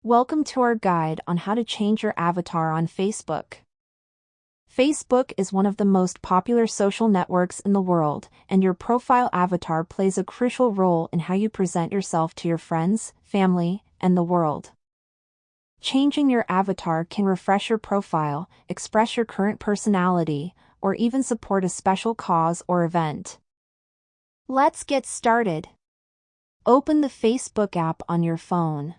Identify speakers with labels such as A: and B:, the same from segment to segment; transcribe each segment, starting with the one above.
A: Welcome to our guide on how to change your avatar on Facebook. Facebook is one of the most popular social networks in the world, and your profile avatar plays a crucial role in how you present yourself to your friends, family, and the world. Changing your avatar can refresh your profile, express your current personality, or even support a special cause or event. Let's get started. Open the Facebook app on your phone.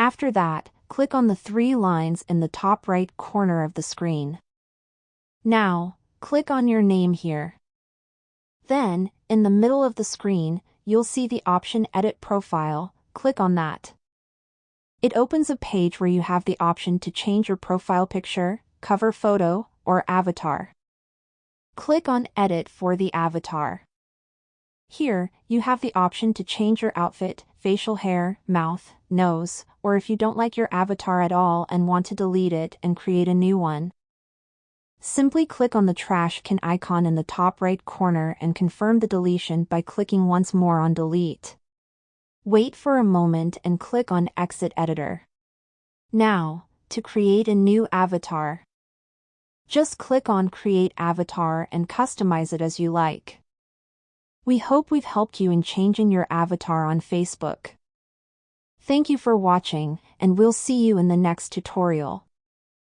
A: After that, click on the three lines in the top right corner of the screen. Now, click on your name here. Then, in the middle of the screen, you'll see the option Edit Profile. Click on that. It opens a page where you have the option to change your profile picture, cover photo, or avatar. Click on Edit for the avatar. Here, you have the option to change your outfit, facial hair, mouth, nose, or if you don't like your avatar at all and want to delete it and create a new one. Simply click on the trash can icon in the top right corner and confirm the deletion by clicking once more on Delete. Wait for a moment and click on Exit Editor. Now, to create a new avatar. Just click on Create Avatar and customize it as you like. We hope we've helped you in changing your avatar on Facebook. Thank you for watching, and we'll see you in the next tutorial.